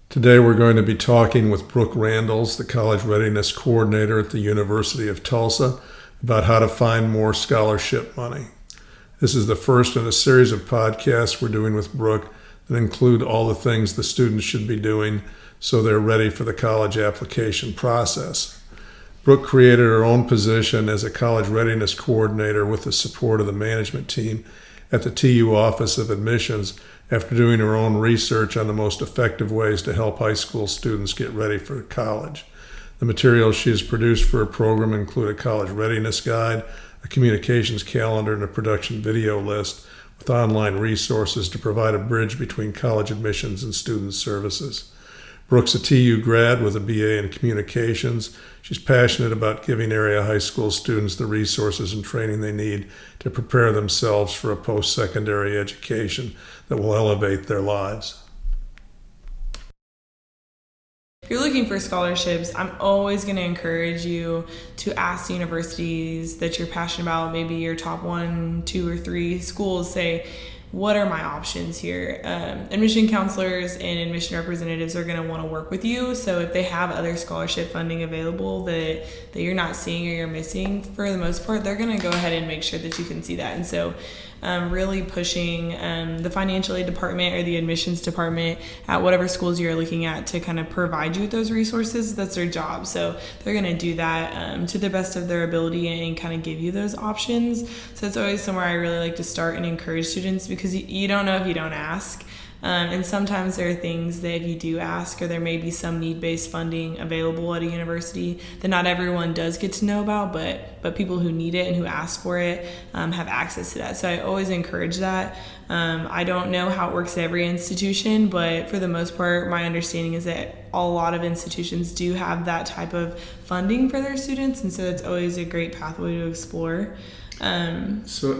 Today we're going to be talking with Brooke Randels, the College Readiness Coordinator at the University of Tulsa, about how to find more scholarship money. This is the first in a series of podcasts we're doing with Brooke that include all the things the students should be doing so they're ready for the college application process. Brooke created her own position as a College Readiness Coordinator with the support of the management team at the TU Office of Admissions after doing her own research on the most effective ways to help high school students get ready for college. The materials she has produced for her program include a college readiness guide, a communications calendar, and a production video list with online resources to provide a bridge between college admissions and student services. Brooke's a TU grad with a BA in communications. She's passionate about giving area high school students the resources and training they need to prepare themselves for a post-secondary education that will elevate their lives. If you're looking for scholarships, I'm always going to encourage you to ask the universities that you're passionate about, maybe your top 1, 2, or 3 schools, say, what are my options here? Admission counselors and admission representatives are going to want to work with you. So if they have other scholarship funding available that you're not seeing or you're missing, for the most part, they're going to go ahead and make sure that you can see that. And so really pushing the financial aid department or the admissions department at whatever schools you're looking at to kind of provide you with those resources. That's their job. So they're going to do that to the best of their ability and kind of give you those options. So it's always somewhere I really like to start and encourage students, because you don't know if you don't ask. And sometimes there are things that if you do ask, or there may be some need-based funding available at a university that not everyone does get to know about, but people who need it and who ask for it have access to that. So I always encourage that. I don't know how it works at every institution, but for the most part, my understanding is that a lot of institutions do have that type of funding for their students, and so it's always a great pathway to explore. So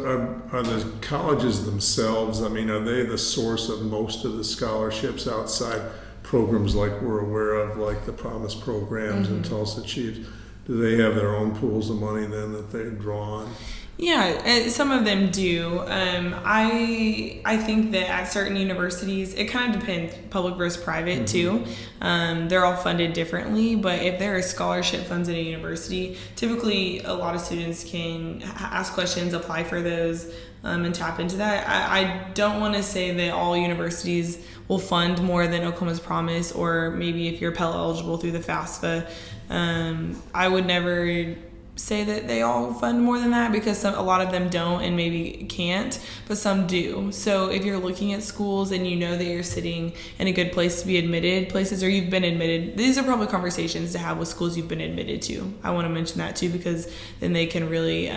are the colleges themselves, are they the source of most of the scholarships outside programs like we're aware of, like the Promise programs and Tulsa Chiefs? Do they have their own pools of money then that they draw on? Yeah, some of them do. I think that at certain universities, it kind of depends, public versus private too. They're all funded differently, but if there are scholarship funds at a university, typically a lot of students can ask questions, apply for those, and tap into that. I don't want to say that all universities will fund more than Oklahoma's Promise, or maybe if you're Pell eligible through the FAFSA. I would never say that they all fund more than that, because a lot of them don't and maybe can't, but some do. So if you're looking at schools and you know that you're sitting in a good place to be admitted, places, or you've been admitted, these are probably conversations to have with schools you've been admitted to. I want to mention that too, because then they can really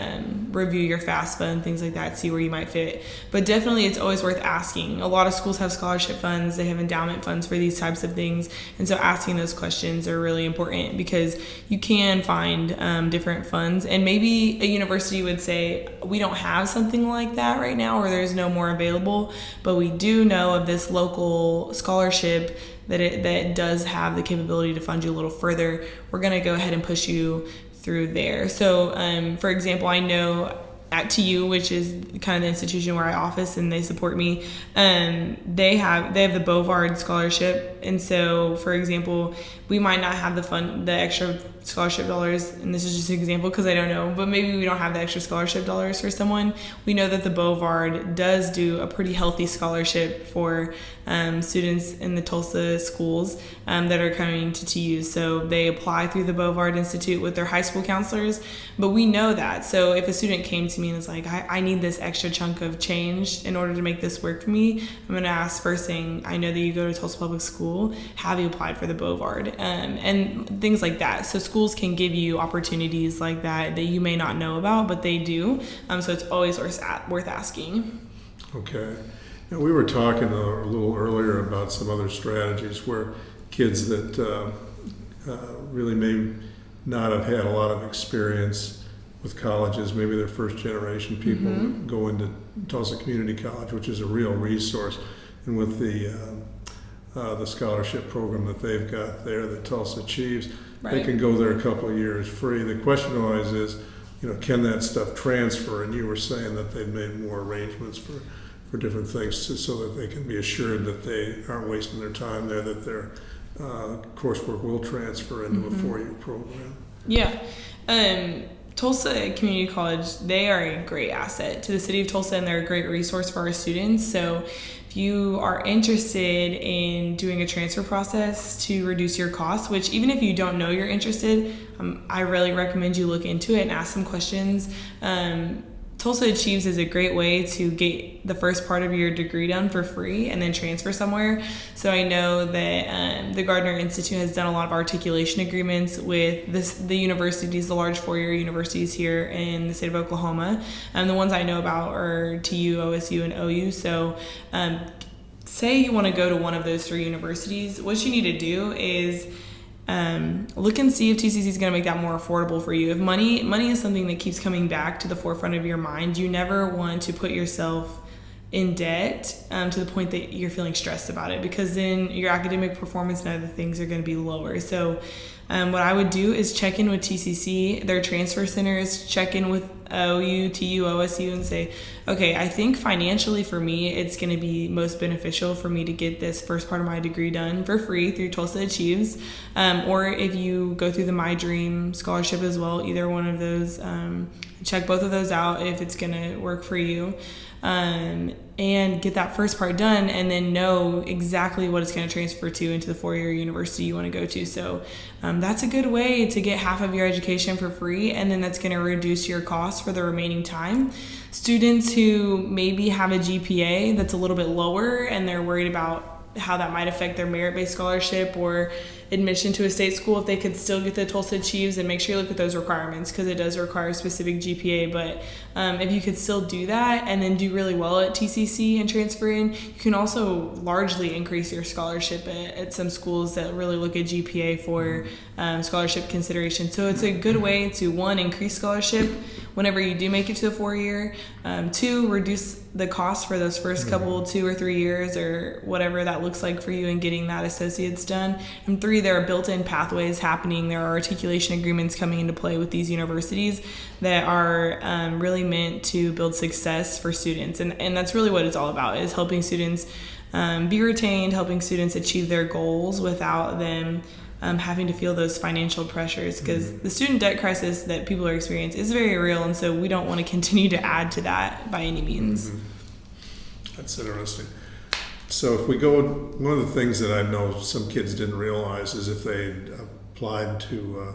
review your FAFSA and things like that, see where you might fit. But definitely it's always worth asking. A lot of schools have scholarship funds, they have endowment funds for these types of things, and so asking those questions are really important, because you can find different funds, and maybe a university would say, we don't have something like that right now, or there's no more available, but we do know of this local scholarship that does have the capability to fund you a little further. We're going to go ahead and push you through there. So for example, I know at TU, which is kind of the institution where I office and they support me, they have the Bovard scholarship. And so, for example, we might not have the extra scholarship dollars, and this is just an example because I don't know, but maybe we don't have the extra scholarship dollars for someone. We know that the Bovard does do a pretty healthy scholarship for students in the Tulsa schools that are coming to TU. So they apply through the Bovard Institute with their high school counselors, but we know that. So if a student came to me and is like, I need this extra chunk of change in order to make this work for me, I'm going to ask first thing, I know that you go to Tulsa Public School, have you applied for the Bovard? And things like that. So schools can give you opportunities like that you may not know about, but they do. So it's always worth asking. Okay. Now, we were talking a little earlier about some other strategies where kids that really may not have had a lot of experience with colleges, maybe they're first generation people that go into Tulsa Community College, which is a real resource, and with the scholarship program that they've got there, the Tulsa Chiefs, they can go there a couple of years free. The question always is, can that stuff transfer? And you were saying that they've made more arrangements for different things so that they can be assured that they aren't wasting their time there, that they're coursework will transfer into a 4-year program. Yeah. Tulsa Community College, they are a great asset to the city of Tulsa, and they're a great resource for our students. So if you are interested in doing a transfer process to reduce your costs, which even if you don't know you're interested, I really recommend you look into it and ask some questions. Tulsa Achieves is a great way to get the first part of your degree done for free and then transfer somewhere. So I know that the Gardner Institute has done a lot of articulation agreements with the universities, the large 4-year universities here in the state of Oklahoma. The ones I know about are TU, OSU, and OU. So say you want to go to one of those 3 universities, what you need to do is look and see if TCC is going to make that more affordable for you. If money is something that keeps coming back to the forefront of your mind, you never want to put yourself in debt to the point that you're feeling stressed about it, because then your academic performance and other things are going to be lower. So what I would do is check in with TCC, their transfer centers, check in with OU, TU, OSU, and say, okay, I think financially for me, it's going to be most beneficial for me to get this first part of my degree done for free through Tulsa Achieves. Or if you go through the My Dream scholarship as well, either one of those, check both of those out if it's going to work for you. And get that first part done, and then know exactly what it's going to transfer to into the 4-year university you want to go to. So that's a good way to get half of your education for free, and then that's going to reduce your costs for the remaining time. Students who maybe have a GPA that's a little bit lower and they're worried about how that might affect their merit-based scholarship or admission to a state school, if they could still get the Tulsa Achieves, and make sure you look at those requirements, because it does require a specific GPA. But if you could still do that and then do really well at TCC and transfer in, you can also largely increase your scholarship at some schools that really look at GPA for scholarship consideration. So it's a good way to, 1, increase scholarship whenever you do make it to the 4-year, 2, reduce the cost for those first couple 2 or 3 years or whatever that looks like for you in getting that associate's done, and 3, there are built-in pathways happening. There are articulation agreements coming into play with these universities that are really meant to build success for students, and that's really what it's all about, is helping students be retained, helping students achieve their goals without them having to feel those financial pressures, because the student debt crisis that people are experiencing is very real, and so we don't want to continue to add to that by any means. That's interesting. So if we go, one of the things that I know some kids didn't realize is if they applied to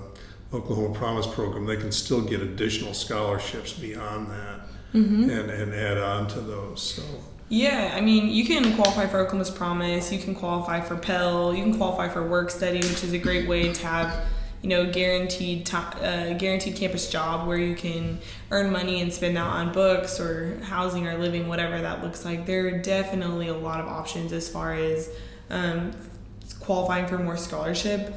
Oklahoma Promise Program, they can still get additional scholarships beyond that and add on to those. So. Yeah, I mean, you can qualify for Oklahoma's Promise, you can qualify for Pell, you can qualify for Work Study, which is a great way to have, guaranteed campus job where you can earn money and spend that on books or housing or living, whatever that looks like. There are definitely a lot of options as far as qualifying for more scholarship.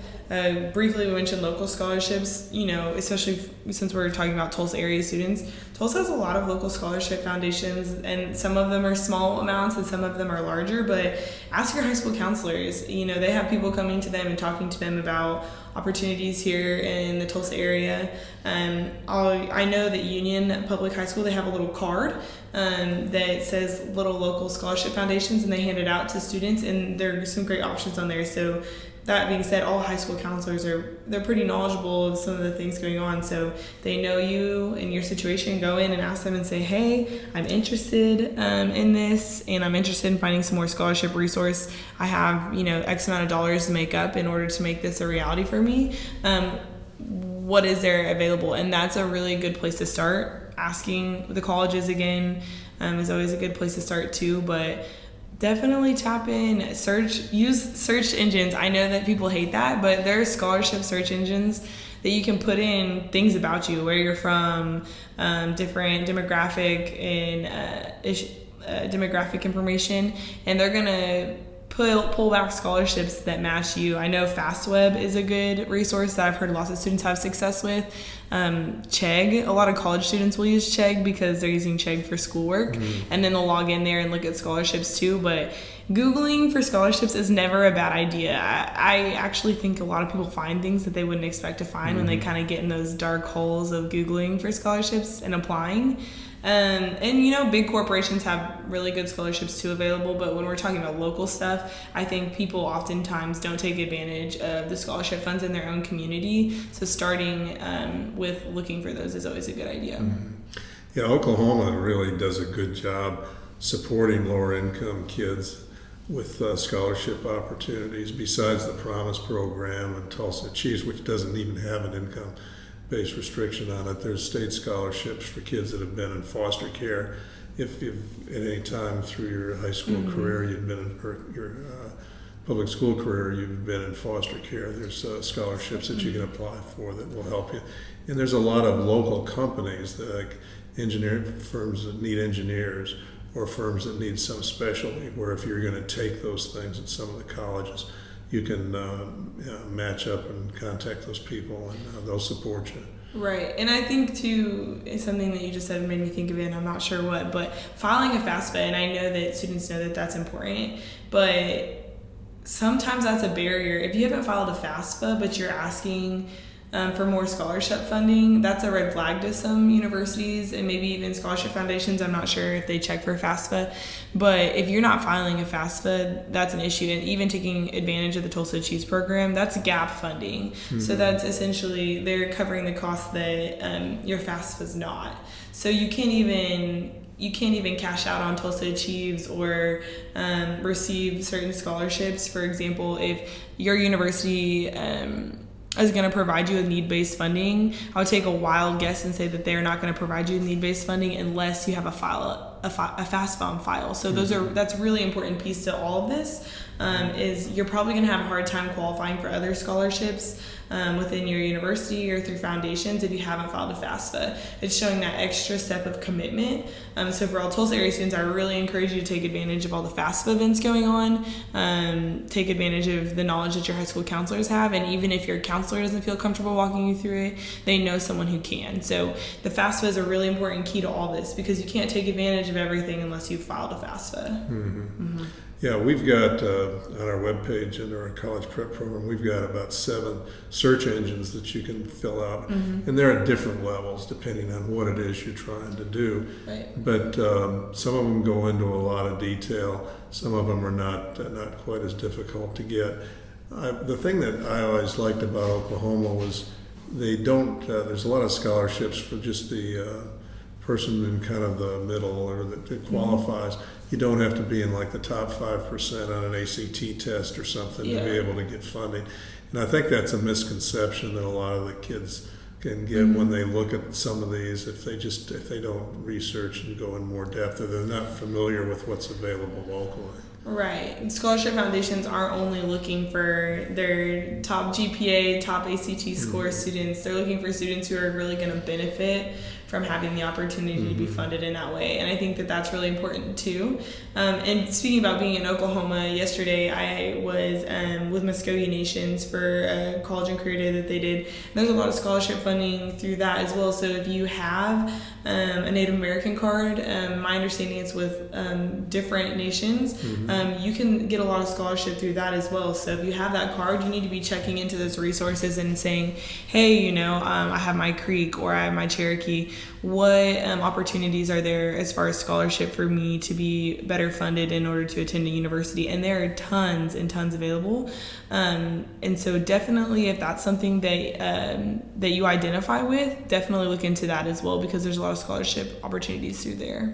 Briefly, we mentioned local scholarships, especially since we're talking about Tulsa area students. Tulsa has a lot of local scholarship foundations, and some of them are small amounts and some of them are larger, but ask your high school counselors. They have people coming to them and talking to them about opportunities here in the Tulsa area. I know that Union Public High School, they have a little card that says little local scholarship foundations, and they hand it out to students, and there are some great options on there. So that being said, all high school counselors they're pretty knowledgeable of some of the things going on, so they know you and your situation. Go in and ask them and say, hey, I'm interested in this, and I'm interested in finding some more scholarship resource. I have X amount of dollars to make up in order to make this a reality for me. What is there available? And that's a really good place to start. Asking the colleges again is always a good place to start too, but definitely tap in, use search engines. I know that people hate that, but there are scholarship search engines that you can put in things about you, where you're from, different demographic and demographic information, and they're gonna pull back scholarships that match you. I know FastWeb is a good resource that I've heard lots of students have success with. Chegg, a lot of college students will use Chegg because they're using Chegg for schoolwork, and then they'll log in there and look at scholarships too. But Googling for scholarships is never a bad idea. I actually think a lot of people find things that they wouldn't expect to find when they kind of get in those dark holes of Googling for scholarships and applying. And you know, big corporations have really good scholarships too available, but when we're talking about local stuff, I think people oftentimes don't take advantage of the scholarship funds in their own community. So starting with looking for those is always a good idea. Yeah, Oklahoma really does a good job supporting lower income kids with scholarship opportunities besides the Promise program and Tulsa Achieves, which doesn't even have an income-based restriction on it. There's state scholarships for kids that have been in foster care. If you've at any time through your high school career, you've been in, or your public school career, you've been in foster care, there's scholarships that you can apply for that will help you. And there's a lot of local companies, that, like engineering firms that need engineers, or firms that need some specialty, where if you're going to take those things at some of the colleges, you can match up and contact those people, and they'll support you. Right, and I think too, something that you just said made me think of it, and I'm not sure what, but filing a FAFSA, and I know that students know that that's important, but sometimes that's a barrier. If you haven't filed a FAFSA, but you're asking for more scholarship funding, that's a red flag to some universities and maybe even scholarship foundations. I'm not sure if they check for FAFSA, but if you're not filing a FAFSA, that's an issue. And even taking advantage of the Tulsa Achieves program, that's gap funding. So that's essentially, they're covering the cost that your FAFSA is not. So you can't even cash out on Tulsa Achieves or receive certain scholarships. For example, if your university is going to provide you with need-based funding, I would take a wild guess and say that they're not going to provide you with need-based funding unless you have a FAFSA on file. So that's a really important piece to all of this, is you're probably going to have a hard time qualifying for other scholarships within your university or through foundations if you haven't filed a FAFSA. It's showing that extra step of commitment. So for all Tulsa area students, I really encourage you to take advantage of all the FAFSA events going on. Take advantage of the knowledge that your high school counselors have, and even if your counselor doesn't feel comfortable walking you through it, they know someone who can. So the FAFSA is a really important key to all this, because you can't take advantage of everything unless you've filed a FAFSA. Yeah, we've got on our webpage and our college prep program, we've got about 7 search engines that you can fill out, and they're at different levels depending on what it is you're trying to do. Right. But some of them go into a lot of detail. Some of them are not quite as difficult to get. The thing that I always liked about Oklahoma was they don't. There's a lot of scholarships for just the person in kind of the middle or that qualifies. You don't have to be in like the top 5% on an ACT test or something to be able to get funding. And I think that's a misconception that a lot of the kids can get when they look at some of these, if they don't research and go in more depth, or they're not familiar with what's available locally. Right. And scholarship foundations aren't only looking for their top GPA, top ACT score students. They're looking for students who are really going to benefit from having the opportunity to be funded in that way. And I think that that's really important too. And speaking about being in Oklahoma, yesterday I was with Muskogee Nations for a college and career day that they did. And there's a lot of scholarship funding through that as well. So if you have a Native American card, my understanding is with different nations, you can get a lot of scholarship through that as well. So if you have that card, you need to be checking into those resources and saying, hey, I have my Creek or I have my Cherokee. What opportunities are there as far as scholarship for me to be better funded in order to attend a university? And there are tons and tons available. And so definitely, if that's something that you identify with, definitely look into that as well, because there's a lot of scholarship opportunities through there.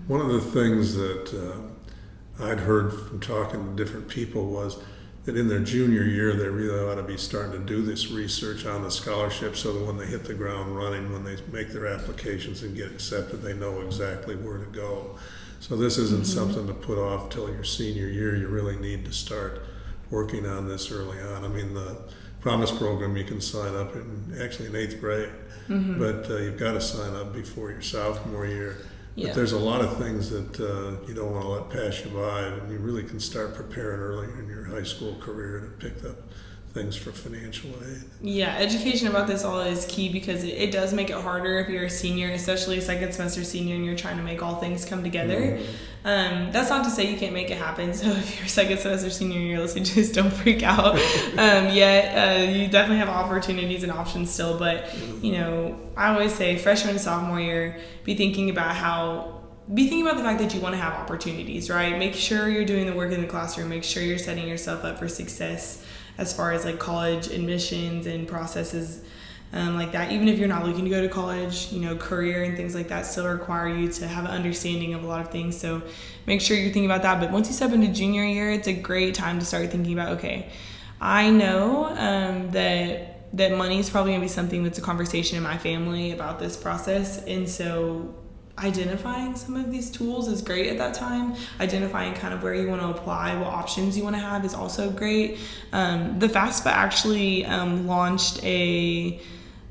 One of the things that I'd heard from talking to different people was that in their junior year, they really ought to be starting to do this research on the scholarship, so that when they hit the ground running, when they make their applications and get accepted, they know exactly where to go. So this isn't something to put off till your senior year. You really need to start working on this early on. I mean, the Promise program, you can sign up in 8th grade, but you've got to sign up before your sophomore year. But there's a lot of things that you don't want to let pass you by, and you really can start preparing early in your high school career to pick up things for financial aid. Yeah, education about this all is key because it does make it harder if you're a senior, especially a second semester senior, and you're trying to make all things come together. That's not to say you can't make it happen. So if you're a second semester senior and you're listening to this, don't freak out. You definitely have opportunities and options still. But, I always say freshman and sophomore year, be thinking about the fact that you want to have opportunities, right? Make sure you're doing the work in the classroom. Make sure you're setting yourself up for success as far as like college admissions and processes like that. Even if you're not looking to go to college, career and things like that still require you to have an understanding of a lot of things. So make sure you're thinking about that. But once you step into junior year, it's a great time to start thinking about, okay, I know that money is probably going to be something that's a conversation in my family about this process. And so identifying some of these tools is great at that time. Identifying kind of where you want to apply, what options you want to have is also great. The FAFSA actually launched a,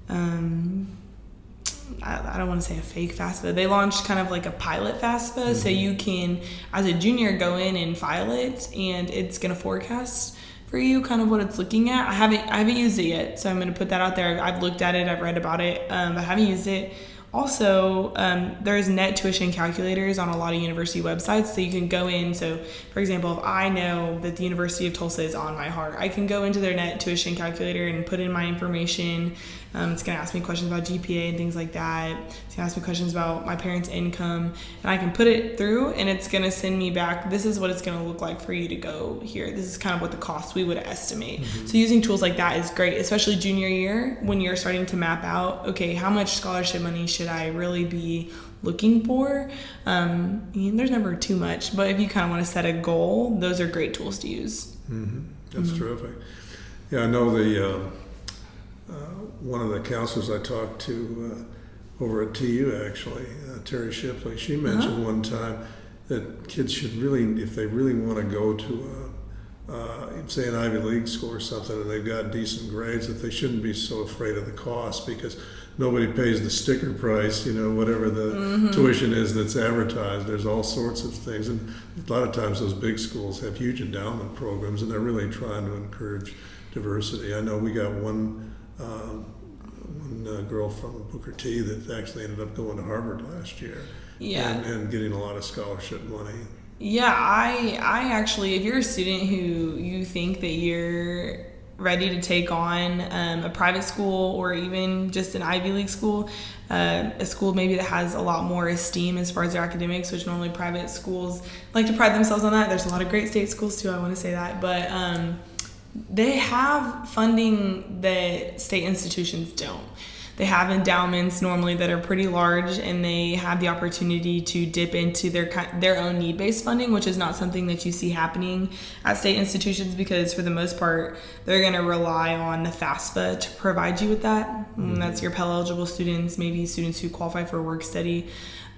I don't want to say a fake FAFSA. They launched kind of like a pilot FAFSA. So you can, as a junior, go in and file it, and it's going to forecast for you kind of what it's looking at. I haven't used it yet, so I'm going to put that out there. I've looked at it, I've read about it, but I haven't used it. Also, there's net tuition calculators on a lot of university websites, so you can go in. So, for example, if I know that the University of Tulsa is on my heart, I can go into their net tuition calculator and put in my information. It's going to ask me questions about GPA and things like that. It's going to ask me questions about my parents' income, and I can put it through, and it's going to send me back, this is what it's going to look like for you to go here. This is kind of what the cost we would estimate. So using tools like that is great, especially junior year when you're starting to map out, okay, how much scholarship money should I really be looking for? There's never too much, but if you kind of want to set a goal, those are great tools to use. That's terrific. Yeah, I know one of the counselors I talked to over at TU, actually, Terry Shipley, she mentioned one time that kids should really, if they really want to go to say an Ivy League school or something, and they've got decent grades, that they shouldn't be so afraid of the cost, because nobody pays the sticker price, whatever the tuition is that's advertised. There's all sorts of things, and a lot of times those big schools have huge endowment programs, and they're really trying to encourage diversity. I know we got one girl from Booker T that actually ended up going to Harvard last year, and getting a lot of scholarship money. Yeah, I actually, if you're a student who you think that you're ready to take on a private school or even just an Ivy League school, a school maybe that has a lot more esteem as far as their academics, which normally private schools like to pride themselves on that. There's a lot of great state schools too, I want to say that, but they have funding that state institutions don't. They have endowments normally that are pretty large, and they have the opportunity to dip into their own need-based funding, which is not something that you see happening at state institutions, because for the most part, they're going to rely on the FAFSA to provide you with that. And that's your Pell-eligible students, maybe students who qualify for work study.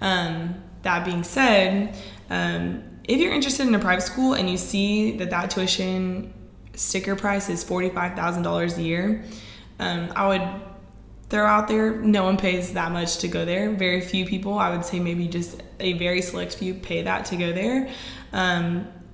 That being said, if you're interested in a private school and you see that tuition sticker price is $45,000 a year, I would throw out there, no one pays that much to go there. Very few people, I would say maybe just a very select few, pay that to go there.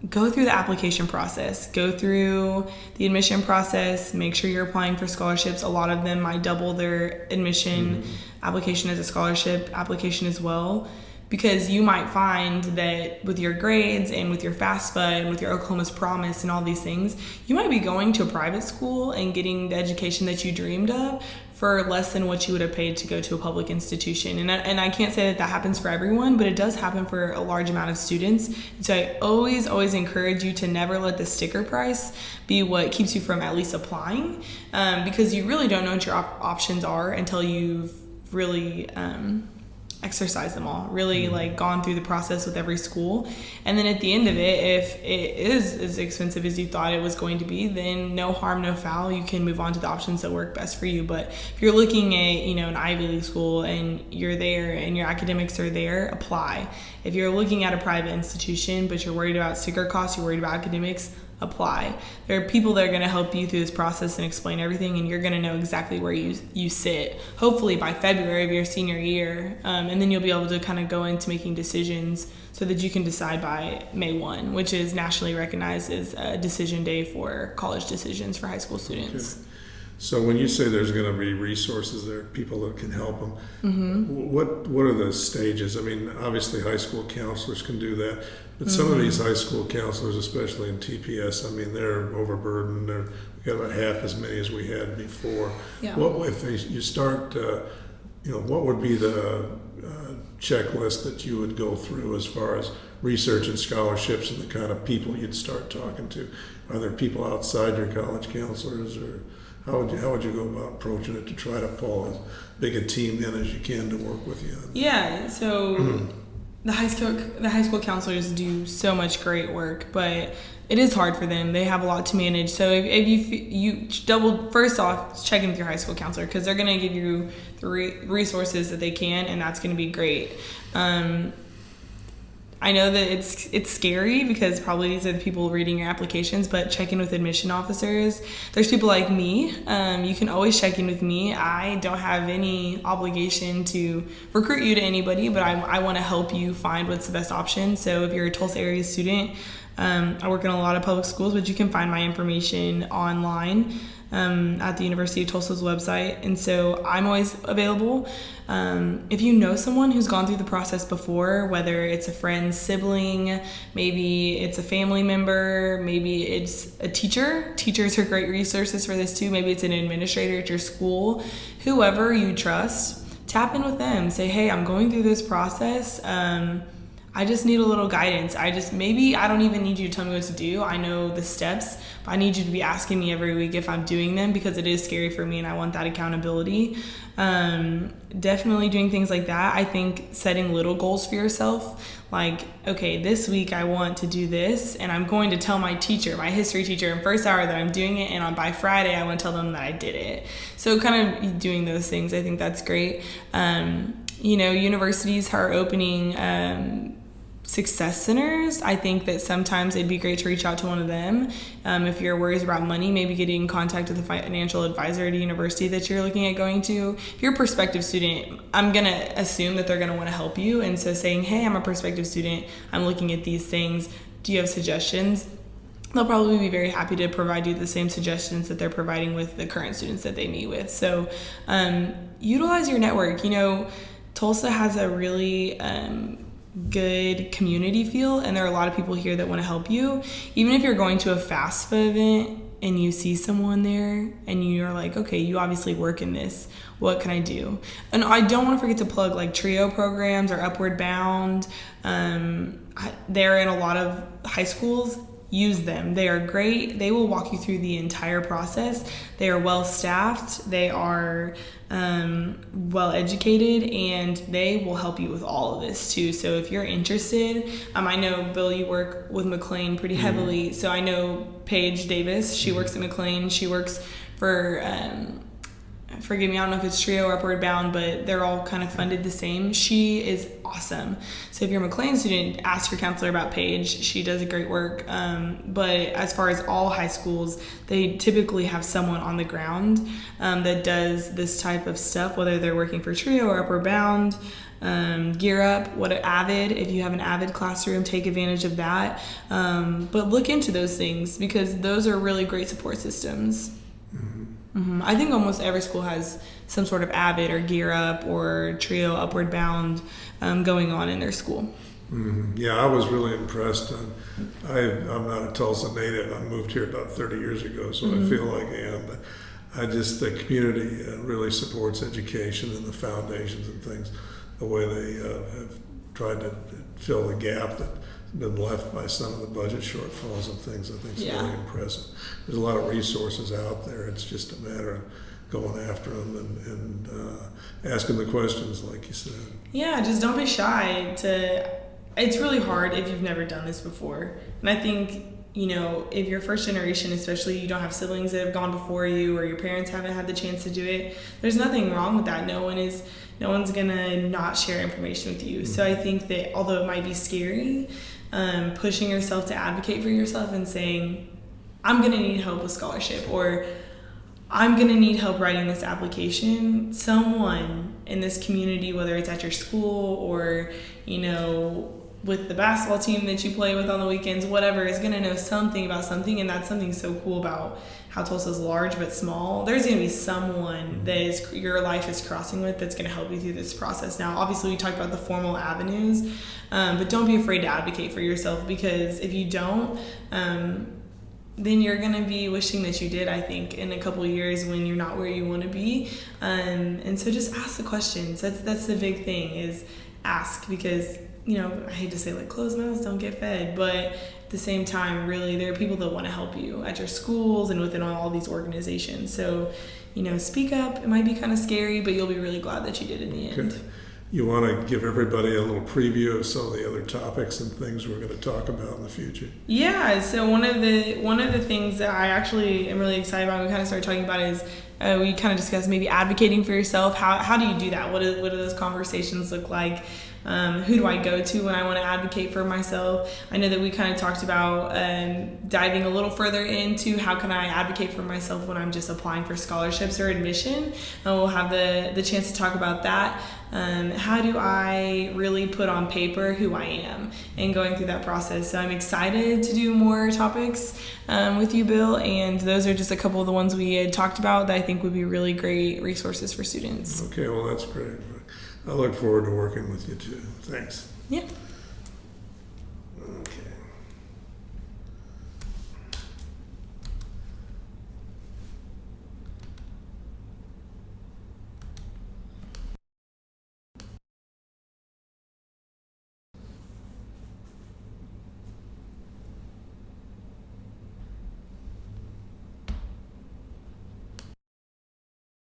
Go through the application process, go through the admission process, make sure you're applying for scholarships. A lot of them might double their admission application as a scholarship application as well, because you might find that with your grades and with your FAFSA and with your Oklahoma's Promise and all these things, you might be going to a private school and getting the education that you dreamed of for less than what you would have paid to go to a public institution. And I can't say that happens for everyone, but it does happen for a large amount of students. And so I always encourage you to never let the sticker price be what keeps you from at least applying, because you really don't know what your options are until you've really exercise them all, really like gone through the process with every school. And then at the end of it, if it is as expensive as you thought it was going to be, then no harm, no foul. You can move on to the options that work best for you. But if you're looking at, an Ivy League school and you're there and your academics are there, apply. If you're looking at a private institution, but you're worried about sticker costs, you're worried about academics, apply. There are people that are going to help you through this process and explain everything, and you're going to know exactly where you sit, hopefully by February of your senior year. And then you'll be able to kind of go into making decisions so that you can decide by May 1, which is nationally recognized as a decision day for college decisions for high school students. Okay. So when you say there's going to be resources there, people that can help them, what are the stages? I mean, obviously high school counselors can do that, but some of these high school counselors, especially in TPS, I mean, they're overburdened. We've got about half as many as we had before. Yeah. What if you start, what would be the checklist that you would go through as far as research and scholarships and the kind of people you'd start talking to? Are there people outside your college counselors, or how would you go about approaching it to try to pull as big a team in as you can to work with you? Yeah, so the high school counselors do so much great work, but it is hard for them. They have a lot to manage. So if you first off, check in with your high school counselor, because they're going to give you the resources that they can, and that's going to be great. I know that it's scary because probably these are the people reading your applications, but check in with admission officers. There's people like me. You can always check in with me. I don't have any obligation to recruit you to anybody, but I want to help you find what's the best option. So if you're a Tulsa area student, I work in a lot of public schools, but you can find my information online at the University of Tulsa's website. And so I'm always available. If you know someone who's gone through the process before, whether it's a friend, sibling, maybe it's a family member, maybe it's a teacher. Teachers are great resources for this too. Maybe it's an administrator at your school. Whoever you trust, tap in with them. Say, hey, I'm going through this process. I just need a little guidance. Maybe I don't even need you to tell me what to do. I know the steps, but I need you to be asking me every week if I'm doing them, because it is scary for me and I want that accountability. Definitely doing things like that. I think setting little goals for yourself, like, okay, this week I want to do this, and I'm going to tell my teacher, my history teacher in first hour, that I'm doing it, and by Friday I want to tell them that I did it. So kind of doing those things, I think that's great. Universities are opening success centers. I think that sometimes it'd be great to reach out to one of them. If you're worried about money, maybe getting in contact with a financial advisor at a university that you're looking at going to. If you're a prospective student, I'm going to assume that they're going to want to help you. And so saying, hey, I'm a prospective student, I'm looking at these things, do you have suggestions? They'll probably be very happy to provide you the same suggestions that they're providing with the current students that they meet with. So utilize your network. Tulsa has a really good community feel, and there are a lot of people here that want to help you. Even if you're going to a FAFSA event and you see someone there and you're like, okay, you obviously work in this, what can I do? And I don't want to forget to plug like TRIO programs or Upward Bound. They're in a lot of high schools. Use them. They are great. They will walk you through the entire process. They are well staffed. They are well educated, and they will help you with all of this too. So if you're interested, I know, Bill, you work with McLean pretty heavily. So I know Paige Davis. She works at McLean. She works for forgive me, I don't know if it's TRIO or Upward Bound, but they're all kind of funded the same. She is awesome. So if you're a McLean student, ask your counselor about Paige. She does a great work. But as far as all high schools, they typically have someone on the ground that does this type of stuff, whether they're working for TRIO or Upward Bound. Gear Up, Avid, if you have an Avid classroom, take advantage of that. But look into those things, because those are really great support systems. I think almost every school has some sort of Avid or Gear Up or TRIO, Upward Bound going on in their school. Yeah, I was really impressed. I'm not a Tulsa native. I moved here about 30 years ago, so I feel like I am. But the community really supports education and the foundations and things, the way they have tried to fill the gap that been left by some of the budget shortfalls and things. I think it's really impressive. There's a lot of resources out there. It's just a matter of going after them and asking the questions, like you said. Yeah, just don't be shy. It's really hard if you've never done this before. And I think, if you're first generation, especially, you don't have siblings that have gone before you, or your parents haven't had the chance to do it, there's nothing wrong with that. No one's gonna not share information with you. So I think that although it might be scary, pushing yourself to advocate for yourself and saying, I'm going to need help with scholarship, or I'm going to need help writing this application, someone in this community, whether it's at your school or, with the basketball team that you play with on the weekends, whatever, is going to know something about something. And that's something so cool about how Tulsa's large but small. There's going to be someone that your life is crossing with that's going to help you through this process. Now, obviously, we talked about the formal avenues, but don't be afraid to advocate for yourself, because if you don't, then you're going to be wishing that you did, I think, in a couple of years when you're not where you want to be. And so just ask the questions. That's the big thing, is ask, because, I hate to say, like, closed mouths don't get fed, but at the same time, really, there are people that want to help you at your schools and within all these organizations. So, speak up. It might be kind of scary, but you'll be really glad that you did in the end. Okay. You want to give everybody a little preview of some of the other topics and things we're going to talk about in the future? Yeah, so one of the things that I actually am really excited about, we kind of started talking about, is we kind of discussed maybe advocating for yourself. How do you do that? What do those conversations look like? Who do I go to when I want to advocate for myself? I know that we kind of talked about diving a little further into how can I advocate for myself when I'm just applying for scholarships or admission. We'll have the chance to talk about that. How do I really put on paper who I am, and going through that process. So I'm excited to do more topics with you, Bill, and those are just a couple of the ones we had talked about that I think would be really great resources for students. Okay, well, that's great. I look forward to working with you too. Thanks. Yeah.